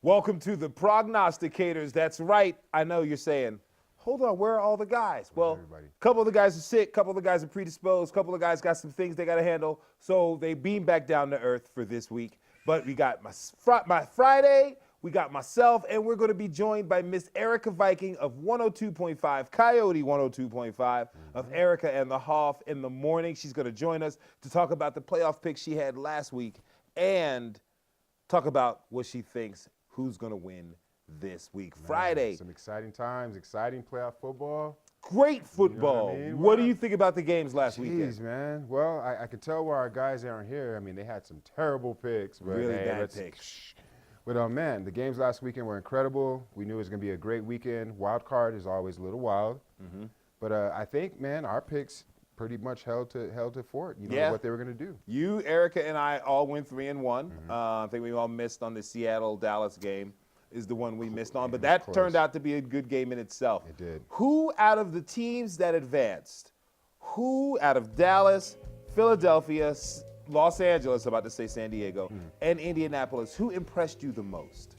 Welcome to the Prognosticators. That's right. I know you're saying, hold on, where are all the guys? Well, a couple of the guys are sick, a couple of the guys are predisposed, a couple of the guys got some things they got to handle, so they beam back down to earth for this week. But we got my Friday, we got myself, and we're going to be joined by Miss Erica Viking of 102.5, Coyote 102.5, of Erica and the Hoff in the morning. She's going to join us to talk about the playoff picks she had last week and talk about what she thinks who's going to win this week. Man, Friday. Some exciting times, exciting playoff football. Great football. You know what I mean? What do you think about the games last weekend? Man. Well, I can tell why our guys aren't here. I mean, they had some terrible picks. But really bad picks. But, man, the games last weekend were incredible. We knew it was going to be a great weekend. Wild card is always a little wild. But I think, man, our picks pretty much held to fort, what they were going to do. You, Erica, and I all went 3-1. I think we all missed on the Seattle-Dallas game is the one we missed on. But that turned out to be a good game in itself. It did. Who out of the teams that advanced, who out of Dallas, Philadelphia, Los Angeles, about to say San Diego, and Indianapolis, who impressed you the most?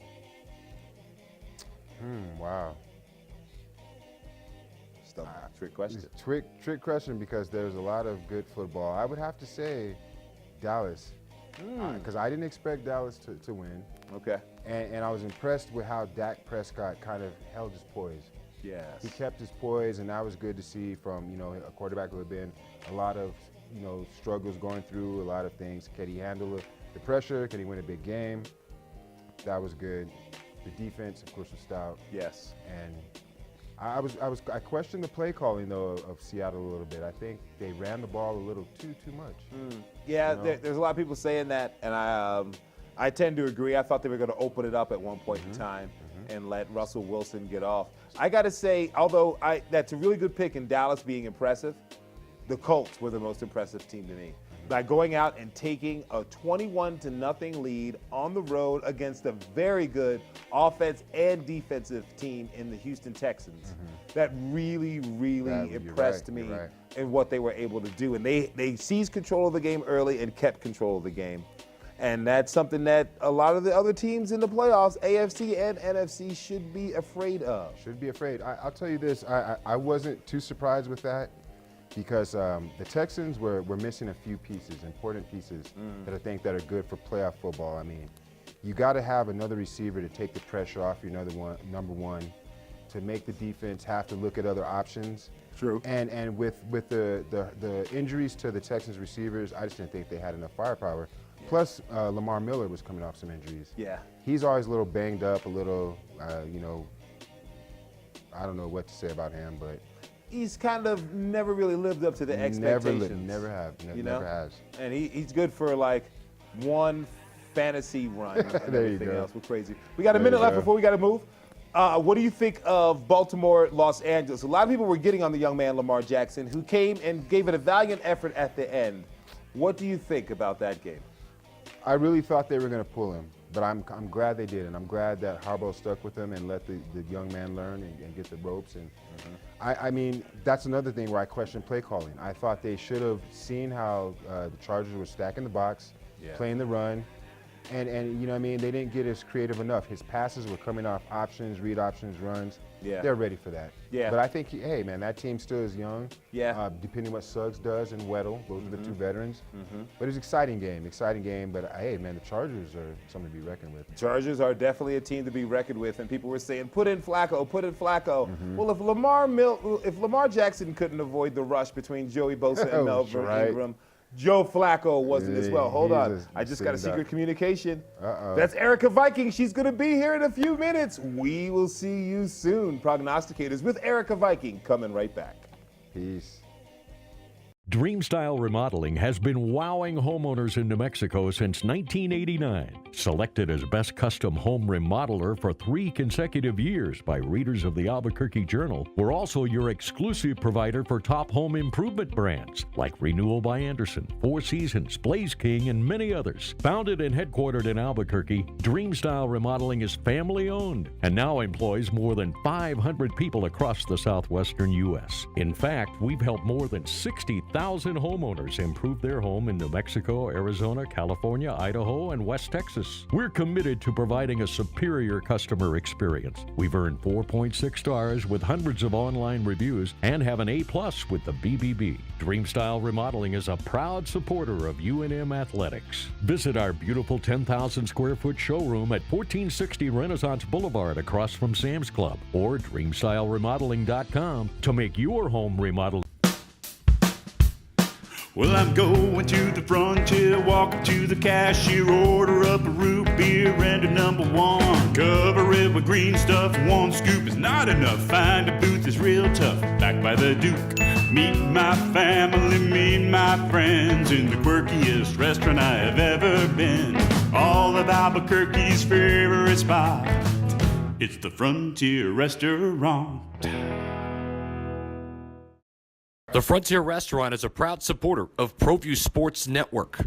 Wow. Trick question. Trick question because there's a lot of good football. I would have to say Dallas because I didn't expect Dallas to win. Okay. And I was impressed with how Dak Prescott kind of held his poise. Yes. He kept his poise, and that was good to see from, a quarterback who had been a lot of, struggles going through, a lot of things. Can he handle the pressure? Can he win a big game? That was good. The defense, of course, was stout. Yes. And I questioned the play calling though of Seattle a little bit. I think they ran the ball a little too much. Yeah, there's a lot of people saying that, and I tend to agree. I thought they were going to open it up at one point in time and let Russell Wilson get off. I got to say, although that's a really good pick in Dallas being impressive, the Colts were the most impressive team to me. By going out and taking a 21-0 lead on the road against a very good offense and defensive team in the Houston Texans. That really, really impressed me in what they were able to do. And they seized control of the game early and kept control of the game. And that's something that a lot of the other teams in the playoffs, AFC and NFC, should be afraid of. Should be afraid. I'll tell you this, I wasn't too surprised with that. Because the Texans were missing a few pieces, important pieces that I think that are good for playoff football. I mean, you got to have another receiver to take the pressure off your number one, to make the defense have to look at other options. True. And with the injuries to the Texans receivers, I just didn't think they had enough firepower. Yeah. Plus, Lamar Miller was coming off some injuries. Yeah. He's always a little banged up, a little, I don't know what to say about him, but. He's kind of never really lived up to the expectations. Never has. And he's good for like one fantasy run. And everything else. We're crazy. We got a minute left before we got to move. What do you think of Baltimore, Los Angeles? A lot of people were getting on the young man Lamar Jackson, who came and gave it a valiant effort at the end. What do you think about that game? I really thought they were going to pull him, but I'm glad they did, and I'm glad that Harbaugh stuck with him and let the young man learn and get the ropes. And I mean, that's another thing where I question play calling. I thought they should have seen how the Chargers were stacking the box, playing the run, and you know what I mean, they didn't get as creative enough. His passes were coming off options, read options, runs. Yeah. They're ready for that. Yeah. But I think, hey, man, that team still is young. Yeah. Depending what Suggs does and Weddle, those are the two veterans. But it's an exciting game. But, hey, man, the Chargers are something to be reckoned with. Chargers are definitely a team to be reckoned with, and people were saying, put in Flacco. Well, if Lamar Jackson couldn't avoid the rush between Joey Bosa and Melvin Ingram, Joe Flacco wasn't as well. Hold on. I just got a secret communication. That's Erica Viking. She's going to be here in a few minutes. We will see you soon. Prognosticators with Erica Viking coming right back. Peace. Dreamstyle Remodeling has been wowing homeowners in New Mexico since 1989. Selected as Best Custom Home Remodeler for 3 consecutive years by readers of the Albuquerque Journal, we're also your exclusive provider for top home improvement brands like Renewal by Anderson, Four Seasons, Blaze King, and many others. Founded and headquartered in Albuquerque, Dreamstyle Remodeling is family-owned and now employs more than 500 people across the southwestern U.S. In fact, we've helped more than 60,000 10,000 homeowners improve their home in New Mexico, Arizona, California, Idaho, and West Texas. We're committed to providing a superior customer experience. We've earned 4.6 stars with hundreds of online reviews and have an A+ with the BBB. Dreamstyle Remodeling is a proud supporter of UNM Athletics. Visit our beautiful 10,000 square foot showroom at 1460 Renaissance Boulevard across from Sam's Club, or dreamstyleremodeling.com to make your home remodel. Well, I'm going to the frontier, walk up to the cashier, order up a root beer and a number one. Cover it with green stuff, one scoop is not enough. Find a booth is real tough, back by the Duke. Meet my family, meet my friends in the quirkiest restaurant I have ever been. All of Albuquerque's favorite spot, it's the Frontier Restaurant. The Frontier Restaurant is a proud supporter of ProView Sports Network.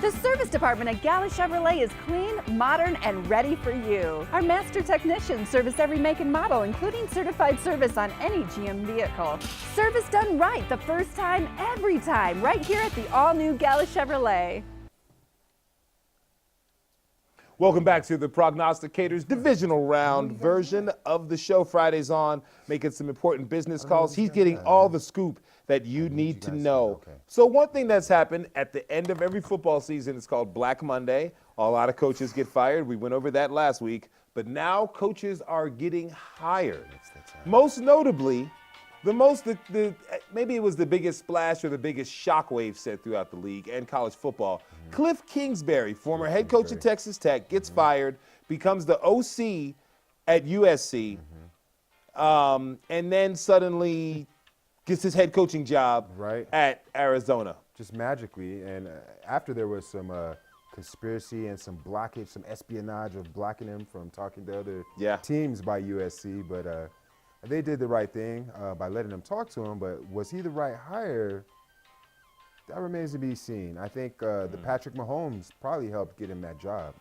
The service department at Gala Chevrolet is clean, modern, and ready for you. Our master technicians service every make and model, including certified service on any GM vehicle. Service done right the first time, every time, right here at the all-new Gala Chevrolet. Welcome back to the Prognosticators divisional round version of the show. Friday's on, making some important business calls. He's getting all the scoop that you need to know. So one thing that's happened at the end of every football season is called Black Monday. A lot of coaches get fired. We went over that last week. But now coaches are getting hired. Most notably, maybe it was the biggest splash or the biggest shockwave set throughout the league and college football. Cliff Kingsbury, former head coach at Texas Tech, gets fired, becomes the OC at USC, and then suddenly gets his head coaching job at Arizona. Just magically, and after there was some conspiracy and some blockage, some espionage of blocking him from talking to other teams by USC, but they did the right thing by letting him talk to him, but was he the right hire? That remains to be seen. I think the Patrick Mahomes probably helped get him that job.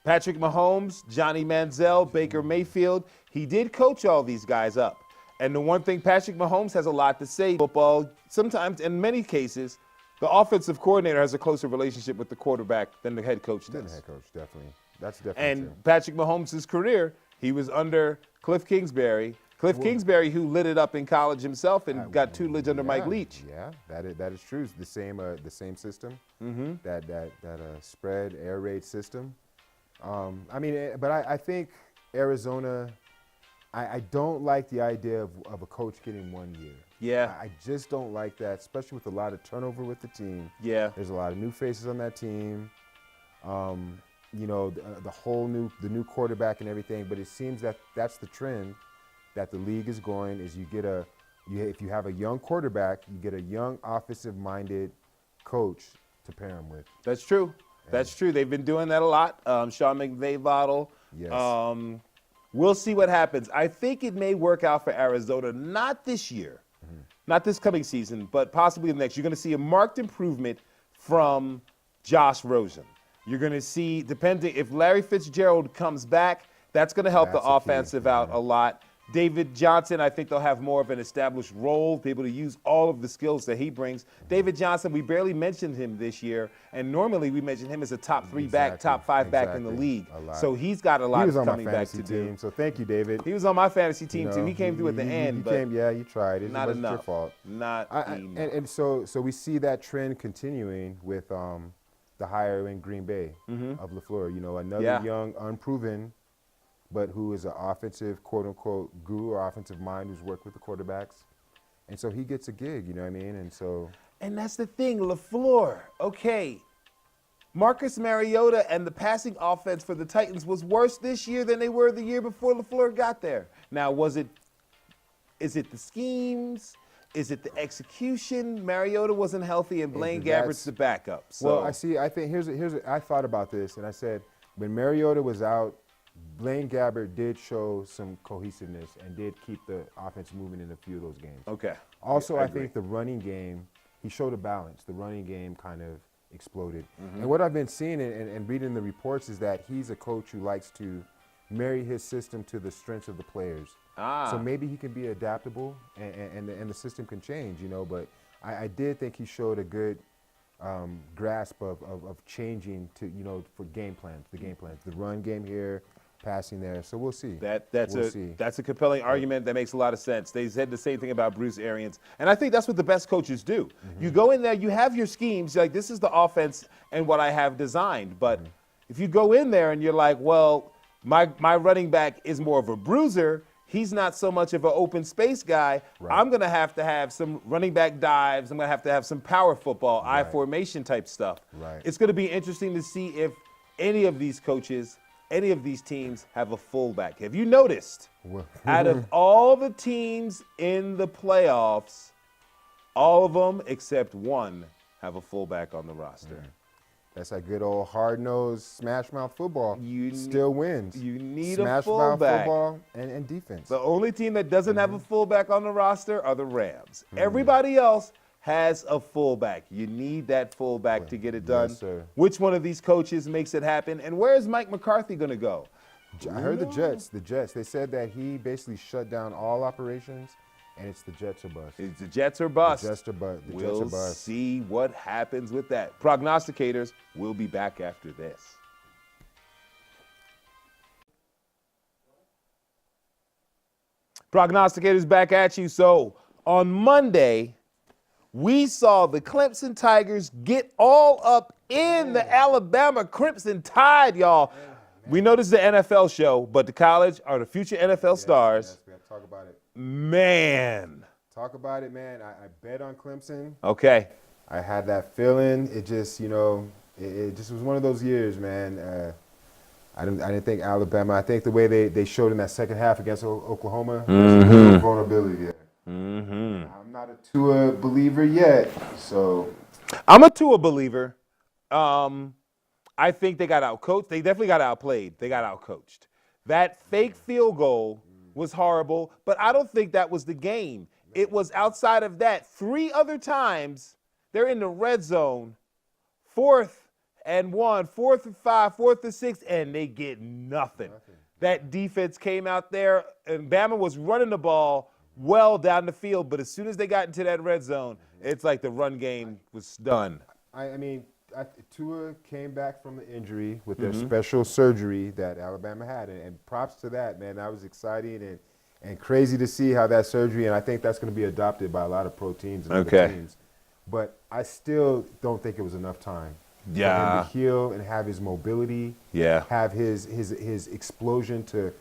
Patrick Mahomes, Johnny Manziel, Baker Mayfield, he did coach all these guys up. And the one thing, Patrick Mahomes has a lot to say. Football, sometimes, in many cases, the offensive coordinator has a closer relationship with the quarterback than the head coach does. Than the head coach, definitely. That's definitely And true. Patrick Mahomes' career, he was under Cliff Kingsbury. Kingsbury, who lit it up in college himself and got tutelage under Mike Leach. Yeah, that is true. It's the same system. That spread air raid system. But I think Arizona. I don't like the idea of a coach getting 1 year. Yeah. I just don't like that, especially with a lot of turnover with the team. Yeah. There's a lot of new faces on that team. The new quarterback and everything. But it seems that that's the trend that the league is going. Is if you have a young quarterback, you get a young offensive-minded coach to pair him with. That's true. That's true. They've been doing that a lot. Sean McVay model. Yes. We'll see what happens. I think it may work out for Arizona, not this year, not this coming season, but possibly the next. You're going to see a marked improvement from Josh Rosen. You're going to see, depending if Larry Fitzgerald comes back, that's going to help the offensive out a lot. David Johnson, I think they'll have more of an established role, be able to use all of the skills that he brings. David Johnson, we barely mentioned him this year, and normally we mention him as a top 3 back, top 5 back in the league. So he's got a lot of coming back to do. So thank you, David. He was on my fantasy team too. He came through at the end, but you tried. It not wasn't enough. your fault. Not enough. And so we see that trend continuing with the hire in Green Bay of LaFleur. Another young, unproven, but who is an offensive, quote-unquote, guru or offensive mind who's worked with the quarterbacks. And so he gets a gig, you know what I mean? And that's the thing, LaFleur, okay. Marcus Mariota and the passing offense for the Titans was worse this year than they were the year before LaFleur got there. Now, is it the schemes? Is it the execution? Mariota wasn't healthy and Blaine Gabbert's the backup. So. Well, I thought about this, and I said, when Mariota was out, Blaine Gabbert did show some cohesiveness and did keep the offense moving in a few of those games. Okay. Also, I think the running game, he showed a balance. The running game kind of exploded. And what I've been seeing and reading the reports is that he's a coach who likes to marry his system to the strengths of the players. So maybe he can be adaptable and the system can change, but I did think he showed a good grasp of changing to, for game plans, the run game here, passing there. So we'll see. That's a compelling argument that makes a lot of sense. They said the same thing about Bruce Arians, and I think that's what the best coaches do. Mm-hmm. You go in there, you have your schemes, like this is the offense and what I have designed. But if you go in there and you're like, well, my running back is more of a bruiser. He's not so much of an open space guy. Right. I'm going to have some running back dives. I'm going to have some power football, I formation type stuff. Right. It's going to be interesting to see if any of these coaches, any of these teams have a fullback. Have you noticed, out of all the teams in the playoffs, all of them except one have a fullback on the roster? That's that good old hard-nosed smash-mouth football. Still wins. You need smash a fullback. Smash-mouth football and defense. The only team that doesn't have a fullback on the roster are the Rams. Everybody else has a fullback. You need that fullback to get it done. Yes, sir. Which one of these coaches makes it happen? And where is Mike McCarthy going to go? I heard the Jets. They said that he basically shut down all operations, and it's the Jets or bust. It's the Jets or bust. The Jets or bust. We'll see what happens with that. Prognosticators will be back after this. Prognosticators back at you. So on Monday, we saw the Clemson Tigers get all up in the Alabama Crimson Tide, y'all. We know this is an NFL show, but the college are the future NFL stars. Yes, we have to talk about it. Man. Talk about it, man. I bet on Clemson. Okay. I had that feeling. It just, it just was one of those years, man. I didn't think Alabama. I think the way they showed in that second half against Oklahoma, there's a little vulnerability there. I'm not a Tua believer yet, so. I'm a Tua believer. I think they got outcoached. They definitely got outplayed. They got outcoached. That fake field goal was horrible, but I don't think that was the game. It was outside of that. 3 other times, they're in the red zone, 4th and 1, 4th and 5, 4th and 6, and they get nothing. That defense came out there, and Bama was running the ball well down the field, but as soon as they got into that red zone, it's like the run game was done. I mean, Tua came back from the injury with their special surgery that Alabama had, and props to that, man. That was exciting and crazy to see how that surgery, and I think that's going to be adopted by a lot of pro teams and other teams. But I still don't think it was enough time for him to heal and have his mobility, have his explosion to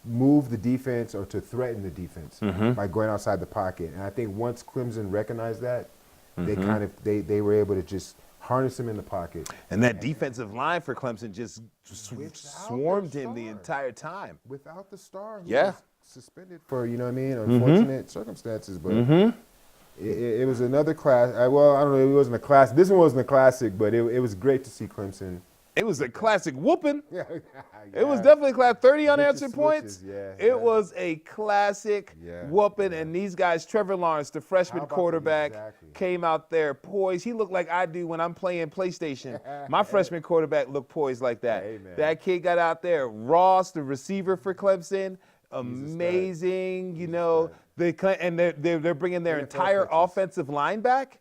move the defense or to threaten the defense by going outside the pocket. And I think once Clemson recognized that, they were able to just harness him in the pocket. And that defensive line for Clemson just swarmed him the entire time. Without the star who Yeah. was suspended for, unfortunate circumstances. But it was another class. Well, I don't know, it wasn't a class. This one wasn't a classic, but it was great to see Clemson. It was a classic whooping. Yeah. It was definitely a class. 30 unanswered Switches, points. yeah. It was a classic whooping. And these guys, Trevor Lawrence, the freshman quarterback, came out there poised. He looked like I do when I'm playing PlayStation. My freshman quarterback looked poised like that. Amen. That kid got out there. Ross, the receiver for Clemson, amazing. And they're bringing their entire offensive line back.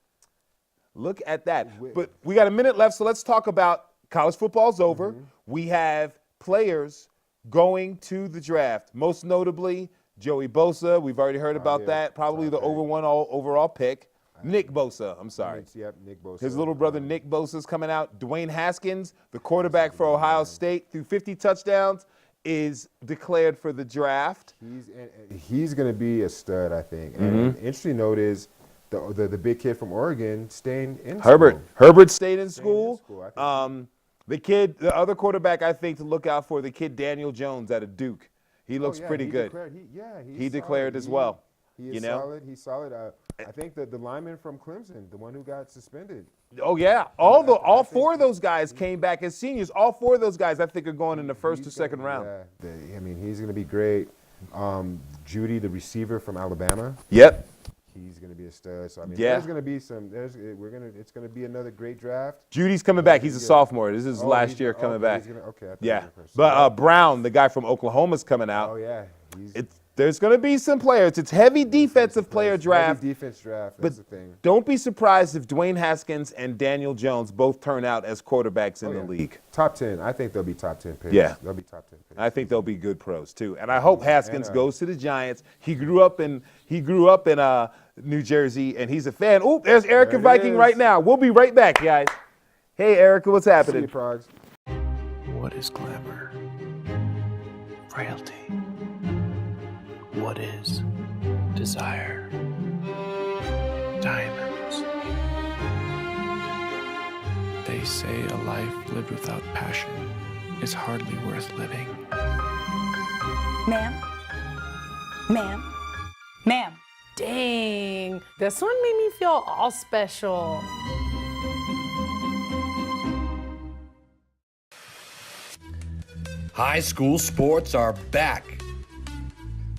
Look at that. But we got a minute left, so let's talk about college football's over. We have players going to the draft, most notably Joey Bosa. We've already heard about that. Probably the overall pick. Nick Bosa, I'm sorry. Yep, Nick Bosa. His little brother Nick Bosa's coming out. Dwayne Haskins, the quarterback for Ohio State, threw 50 touchdowns, is declared for the draft. He's going to be a stud, I think. And interesting note is the big kid from Oregon staying in school. Herbert stayed in school. The other quarterback I think to look out for, the kid Daniel Jones out of Duke. He looks pretty good. He declared as well. He is solid. He's solid. I think that the lineman from Clemson, the one who got suspended. Oh yeah, all 4 of those guys came back as seniors. All 4 of those guys I think are going in the first or second round. I mean, he's going to be great. Judy, the receiver from Alabama. Yep. He's going to be a stud. So I mean, there's going to be it's going to be another great draft. Judy's coming back. He's a sophomore. This is last year coming back. Okay. Yeah. But Brown, the guy from Oklahoma, is coming out. Oh yeah. There's going to be some players. It's heavy defensive player draft. Heavy defense draft, But that's the thing. don't be surprised if Dwayne Haskins and Daniel Jones both turn out as quarterbacks in the league. Top 10. I think they'll be top 10 picks. Yeah. They'll be top 10 picks. I think they'll be good pros too. And I hope Haskins goes to the Giants. He grew up in New Jersey, and he's a fan. Oh, there's Erica Viking right now. We'll be right back, guys. Hey, Erica, what's happening? See you, Progs. What is glamour? Frailty. What is desire? Diamonds. They say a life lived without passion is hardly worth living. Ma'am? Ma'am? Ma'am? Dang, this one made me feel all special. High school sports are back.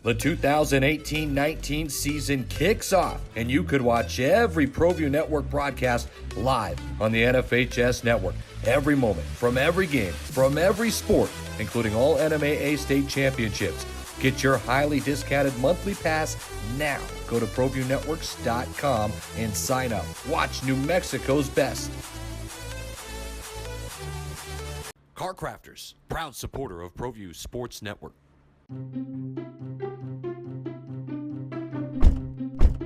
The 2018-19 season kicks off, and you could watch every ProView Network broadcast live on the NFHS network. Every moment, from every game, from every sport, including all NMAA state championships. Get your highly discounted monthly pass now. Go to ProViewNetworks.com and sign up. Watch New Mexico's best. Car Crafters, proud supporter of ProView Sports Network.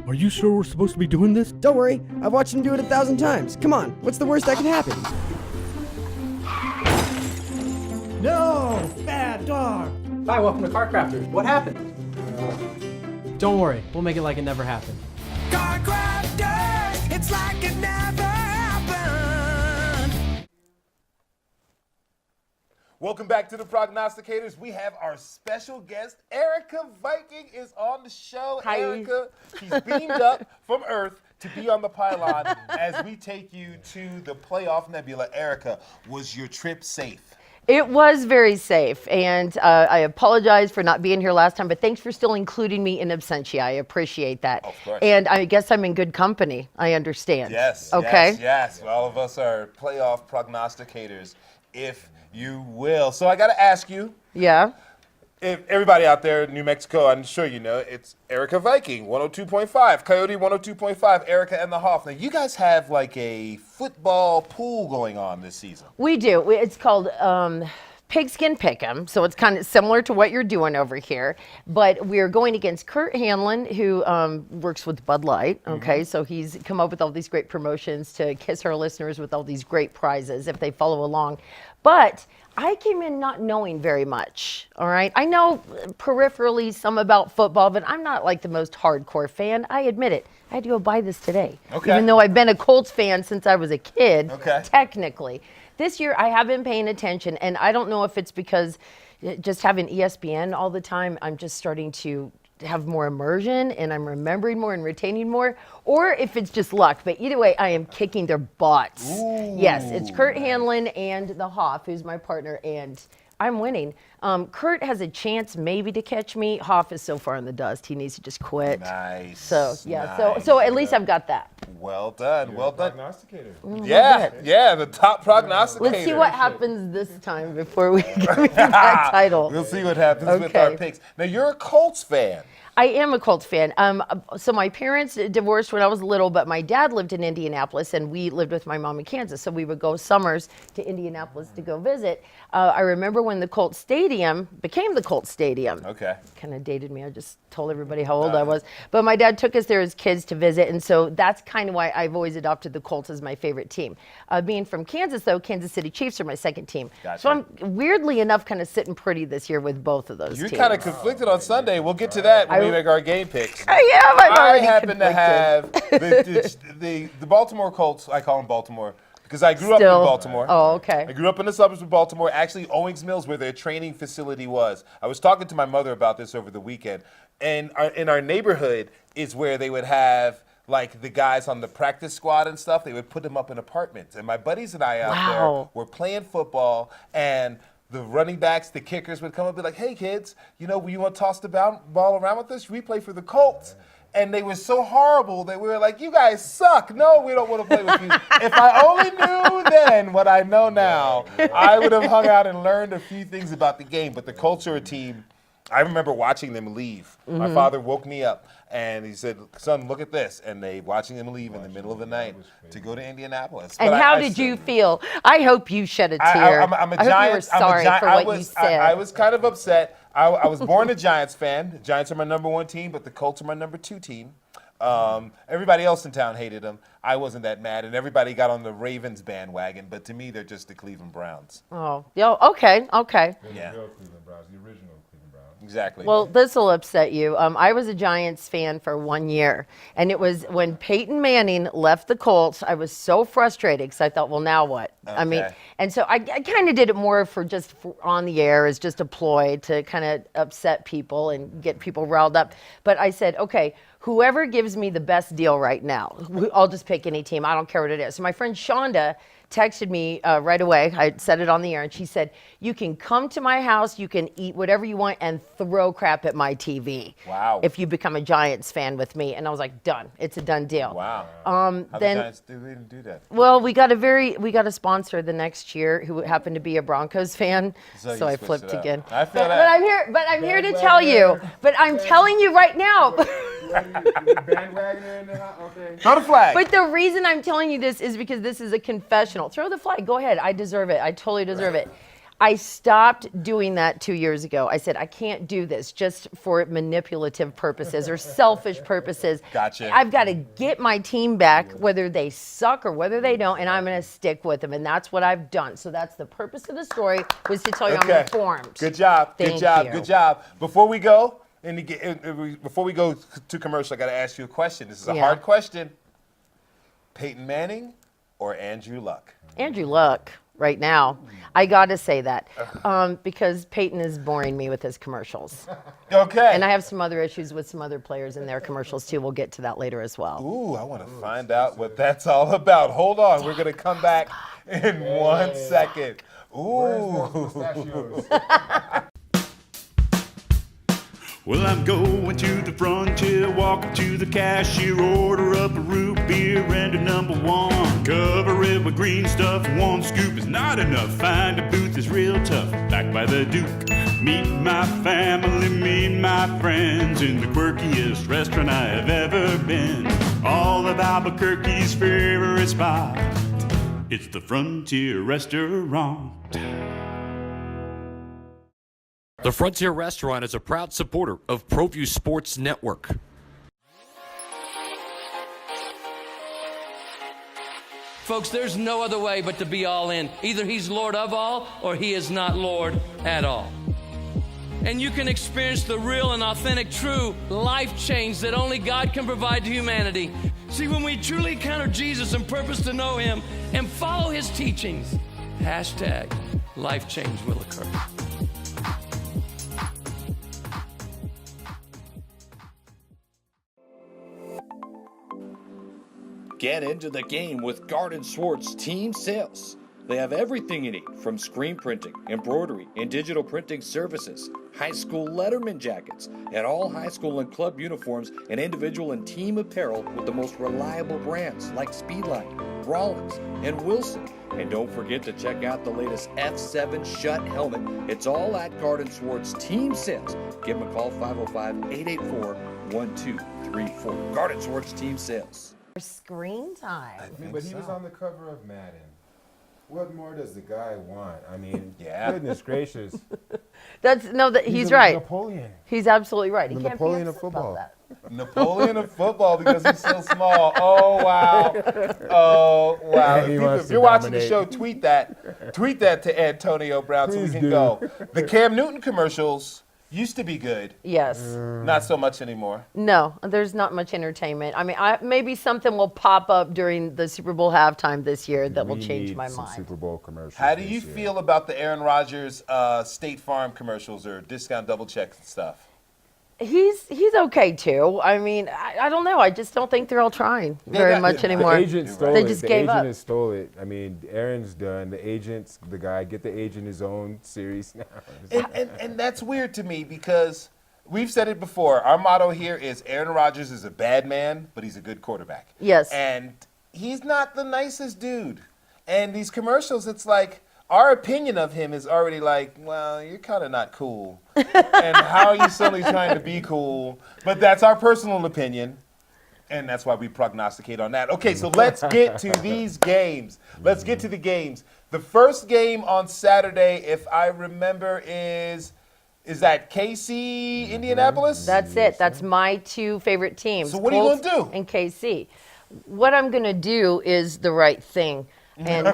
Are you sure we're supposed to be doing this? Don't worry, I've watched him do it 1,000 times. Come on, what's the worst that can happen? No! Bad dog! Hi, welcome to Car Crafters. What happened? Don't worry, we'll make it like it never happened. Car Crafters, it's like it never happened. Welcome back to the Prognosticators. We have our special guest, Erica Viking, is on the show. Hi. Erica, she's beamed up from Earth to be on the pylon as we take you to the playoff nebula. Erica, was your trip safe? It was very safe, and I apologize for not being here last time, but thanks for still including me in absentia. I appreciate that. Of course. And I guess I'm in good company. I understand. Yes. Okay. Yes. All of us are playoff prognosticators, if you will. So I got to ask you. Yeah. If everybody out there in New Mexico, I'm sure you know, it's Erica Viking, 102.5, Coyote 102.5, Erica and the Hoff. Now, you guys have like a football pool going on this season. We do. It's called Pigskin Pick'em, so it's kind of similar to what you're doing over here. But we're going against Kurt Hanlon, who works with Bud Light, okay? So he's come up with all these great promotions to kiss our listeners with all these great prizes if they follow along. But I came in not knowing very much, all right? I know peripherally some about football, but I'm not like the most hardcore fan. I admit it. I had to go buy this today. Okay. Even though I've been a Colts fan since I was a kid, Okay. technically. This year I have been paying attention, and I don't know if it's because just having ESPN all the time, I'm just starting to have more immersion, and I'm remembering more and retaining more, or if it's just luck. But either way, I am kicking their butts. Ooh, yes, it's Kurt Hanlon and the Hoff, who's my partner, and I'm winning. Kurt has a chance maybe to catch me. Hoff is so far in the dust, he needs to just quit. Nice. So, yeah, nice. so at least I've got that. Well done. Well done. Prognosticator. Yeah, the top prognosticator. Let's see what happens this time before we give me that title. We'll see what happens with our picks. Now, you're a Colts fan. I am a Colts fan. So my parents divorced when I was little, but my dad lived in Indianapolis, and we lived with my mom in Kansas. So we would go summers to Indianapolis to go visit. I remember when the Colts Stadium became the Colts Stadium. Okay. Kind of dated me. I just told everybody how old I was. But my dad took us there as kids to visit, and so that's kind of why I've always adopted the Colts as my favorite team. Being from Kansas, though, Kansas City Chiefs are my second team. Gotcha. So I'm weirdly enough kind of sitting pretty this year with both of those You're teams. kind of conflicted on Sunday. We'll get to that when we make our game picks. I am. I'm I already happen to conflicted. have the Baltimore Colts. I call them Baltimore because I grew up in Baltimore. Oh, okay. I grew up in the suburbs of Baltimore, actually Owings Mills, where their training facility was. I was talking to my mother about this over the weekend, and in our neighborhood is where they would have like the guys on the practice squad and stuff. They would put them up in apartments, and my buddies and I out there were playing football, and the running backs, the kickers would come up and be like, "Hey kids, you know, you want to toss the ball around with us? We play for the Colts." And they were so horrible that we were like, "You guys suck. No, we don't want to play with you." If I only knew then what I know now, I would have hung out and learned a few things about the game. But the Colts are a team I remember watching them leave. My father woke me up and he said, "Son, look at this." And they watching them leave in the middle of the night to go to Indianapolis. And But how I did still- you feel? I hope you shed a tear. I'm a I hope Giants. you were sorry for what you said. I was kind of upset. I was born a Giants fan. The Giants are my number 1 team, but the Colts are my number 2 team. Everybody else in town hated them. I wasn't that mad, and everybody got on the Ravens bandwagon. But to me, they're just the Cleveland Browns. Oh, okay. Yeah. The real Cleveland Browns, the original Cleveland Browns. Exactly. Well, this will upset you. I was a Giants fan for 1 year, and it was when Peyton Manning left the Colts. I was so frustrated because I thought, well, now what? I mean, Okay. and so I kind of did it more for on the air as just a ploy to kind of upset people and get people riled up. But I said, okay, whoever gives me the best deal right now, I'll just pick any team. I don't care what it is. So my friend Shonda texted me right away. I said it on the air, and she said, you can come to my house, you can eat whatever you want, and throw crap at my TV. Wow. If you become a Giants fan with me. And I was like, done. It's a done deal. Wow. How Then, the Giants didn't do that? well, we got a sponsor the next year who happened to be a Broncos fan, So you so I switched flipped it up. again. I feel but, that. but I'm here to tell you. But I'm telling you right now. Bandwagoner in the house? Okay. Throw the flag. But the reason I'm telling you this is because this is a confessional. Throw the flag. Go ahead. I deserve it. I totally deserve it. I stopped doing that 2 years ago. I said, I can't do this just for manipulative purposes or selfish purposes. Gotcha. I've got to get my team back, whether they suck or whether they don't, and I'm going to stick with them. And that's what I've done. So that's the purpose of the story, was to tell you I'm informed. Good job. Thank Good job. you. Good job. Before we go to commercial, I got to ask you a question. This is a Yeah. hard question. Peyton Manning or Andrew Luck? Andrew Luck right now. I got to say that because Peyton is boring me with his commercials. Okay. And I have some other issues with some other players in their commercials too. We'll get to that later as well. Ooh, I want to find out what that's all about. Hold on. We're going to come back in 1 second. Ooh. Well, I'm going to the frontier, walk up to the cashier, order up a root beer and a number 1. Cover it with green stuff, 1 scoop is not enough. Find a booth is real tough, back by the Duke. Meet my family, meet my friends in the quirkiest restaurant I have ever been. All of Albuquerque's favorite spot, it's the Frontier Restaurant. The Frontier Restaurant is a proud supporter of ProView Sports Network. Folks, there's no other way but to be all in. Either he's Lord of all or he is not Lord at all. And you can experience the real and authentic, true life change that only God can provide to humanity. See, when we truly encounter Jesus and purpose to know him and follow his teachings, hashtag life change will occur. Get into the game with Garden Swartz Team Sales. They have everything you need, from screen printing, embroidery, and digital printing services, high school letterman jackets, and all high school and club uniforms, and individual and team apparel with the most reliable brands like Speedline, Rawlins, and Wilson. And don't forget to check out the latest F7 Shut helmet. It's all at Garden Swartz Team Sales. Give them a call, 505-884-1234. Garden Swartz Team Sales. Screen time. But he was on the cover of Madden. What more does the guy want? I mean, Yeah. goodness gracious. He's right. Napoleon. He's absolutely right. He The can't Napoleon be of upset football. about that. Napoleon of football because he's so small. Oh, wow. Oh, wow. And he wants If to you're watching the dominate. show, tweet that. Tweet that to Antonio Brown so we Please can do. go. The Cam Newton commercials used to be good. Yes. Not so much anymore. No, there's not much entertainment. I mean, maybe something will pop up during the Super Bowl halftime this year that will We change need my some mind. Super Bowl commercials. How do this you year. feel about the Aaron Rodgers State Farm commercials or discount double checks and stuff? He's okay too. I mean, I don't know. I just don't think they're all trying very much anymore. The agent stole They it. just The gave agent up. has stole it. I mean, Aaron's done. The agent's the guy. Get the agent his own series now. And that's weird to me because we've said it before. Our motto here is Aaron Rodgers is a bad man, but he's a good quarterback. Yes. And he's not the nicest dude. And these commercials, it's like, our opinion of him is already like, well, you're kind of not cool. And how are you suddenly trying to be cool? But that's our personal opinion. And that's why we prognosticate on that. Okay, so let's get to these games. Let's get to the games. The first game on Saturday, if I remember, is that KC, Indianapolis? That's it. That's my two favorite teams. So what are you going to do? And KC. What I'm going to do is the right thing. And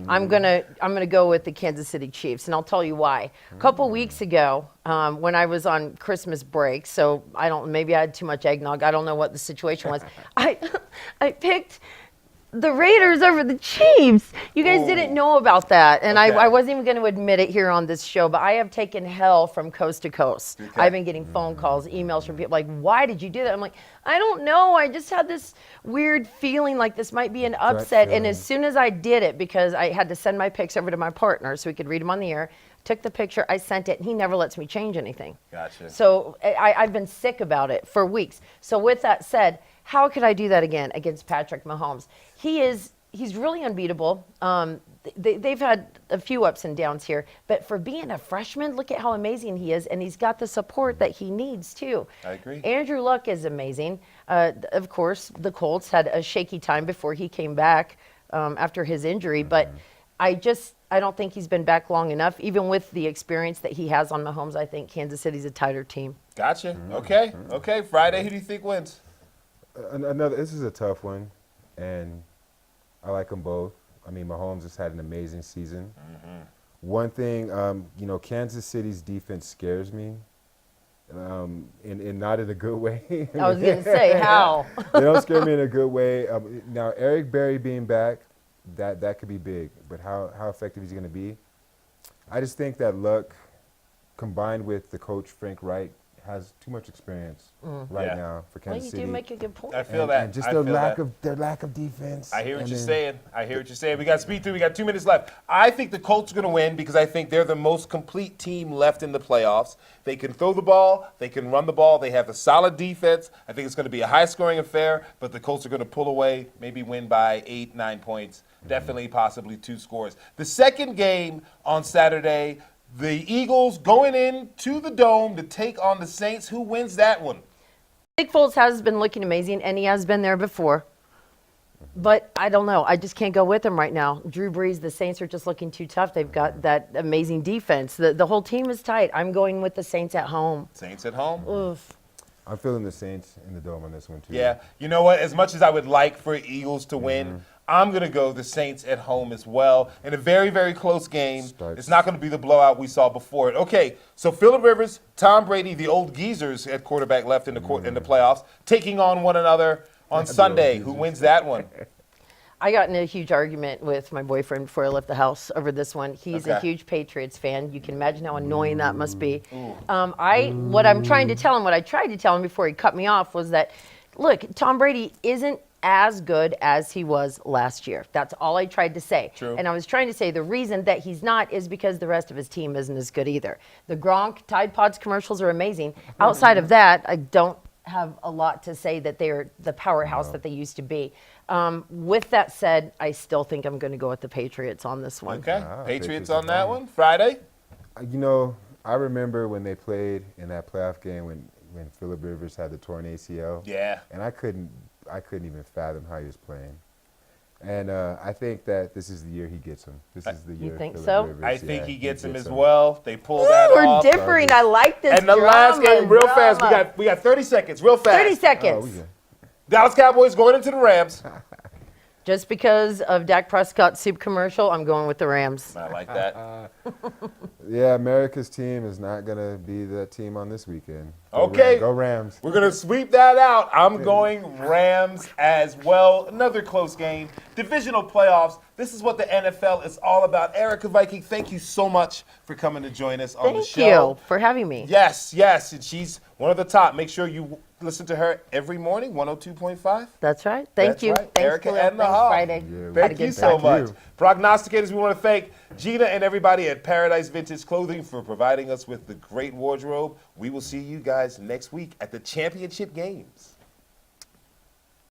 I'm gonna go with the Kansas City Chiefs, and I'll tell you why. A couple weeks ago, when I was on Christmas break, so maybe I had too much eggnog. I don't know what the situation was. I picked the Raiders over the Chiefs. You guys didn't know about that, and I wasn't even going to admit it here on this show, but I have taken hell from coast to coast. Okay. I've been getting phone calls, emails from people like, why did you do that? I'm like, I don't know. I just had this weird feeling like this might be an upset, and as soon as I did it, because I had to send my pics over to my partner so he could read them on the air, took the picture, I sent it, and he never lets me change anything. Gotcha. So I've been sick about it for weeks. So with that said, how could I do that again against Patrick Mahomes? He's really unbeatable. They've had a few ups and downs here, but for being a freshman, look at how amazing he is, and he's got the support that he needs too. I agree. Andrew Luck is amazing. Of course, the Colts had a shaky time before he came back after his injury, but I don't think he's been back long enough. Even with the experience that he has on Mahomes, I think Kansas City's a tighter team. Gotcha. Okay. Friday, who do you think wins? This is a tough one, and I like them both. I mean, Mahomes has had an amazing season. One thing, Kansas City's defense scares me, and not in a good way. I was going to say, how? They don't scare me in a good way. Now, Eric Berry being back, that could be big, but how effective is he going to be? I just think that Luck, combined with the coach Frank Reich, has too much experience now for Kansas City. You do make a good point. I feel that. And just their lack of defense. I hear what you're saying. We got speed through. We got 2 minutes left. I think the Colts are going to win because I think they're the most complete team left in the playoffs. They can throw the ball. They can run the ball. They have a solid defense. I think it's going to be a high-scoring affair, but the Colts are going to pull away, maybe win by 8, 9 points, definitely possibly 2 scores. The second game on Saturday, the Eagles going into the Dome to take on the Saints. Who wins that one? Nick Foles has been looking amazing, and he has been there before. But I don't know. I just can't go with him right now. Drew Brees, the Saints are just looking too tough. They've got that amazing defense. The whole team is tight. I'm going with the Saints at home. Saints at home? Oof. I'm feeling the Saints in the Dome on this one, too. Yeah. You know what? As much as I would like for Eagles to win, I'm going to go the Saints at home as well in a very, very close game. It's not going to be the blowout we saw before it. Okay, so Phillip Rivers, Tom Brady, the old geezers at quarterback left in the playoffs, taking on one another on Sunday. Who wins that one? I got in a huge argument with my boyfriend before I left the house over this one. He's a huge Patriots fan. You can imagine how annoying that must be. What I tried to tell him before he cut me off was that, look, Tom Brady isn't as good as he was last year. That's all I tried to say. True. And I was trying to say the reason that he's not is because the rest of his team isn't as good either. The Gronk Tide Pods commercials are amazing. Outside of that, I don't have a lot to say that they're the powerhouse that they used to be. With that said, I still think I'm going to go with the Patriots on this one. Okay, Patriots on that one. Friday? I remember when they played in that playoff game when Phillip Rivers had the torn ACL. Yeah. And I couldn't even fathom how he was playing. And I think that this is the year he gets him. This is the year. You think so? Rivers, I think he gets him as well. They pull that We're off. differing. I like this. And the last game, real fast. We got 30 seconds. Real fast. 30 seconds. Dallas Cowboys going into the Rams. Just because of Dak Prescott's soup commercial, I'm going with the Rams. I like that. Yeah, America's team is not going to be that team on this weekend. Go Rams. We're going to sweep that out. I'm going Rams as well. Another close game. Divisional playoffs. This is what the NFL is all about. Erica Viking, thank you so much for coming to join us on the show. Thank you for having me. Yes. And she's one of the top. Make sure you listen to her every morning, 102.5. That's right. Thank you. Right. Thanks, Erica Khalil. and the Thanks, Hall. Friday. Thank you so much. Prognosticators, we want to thank Gina and everybody at Paradise Vintage Clothing for providing us with the great wardrobe. We will see you guys next week at the championship games.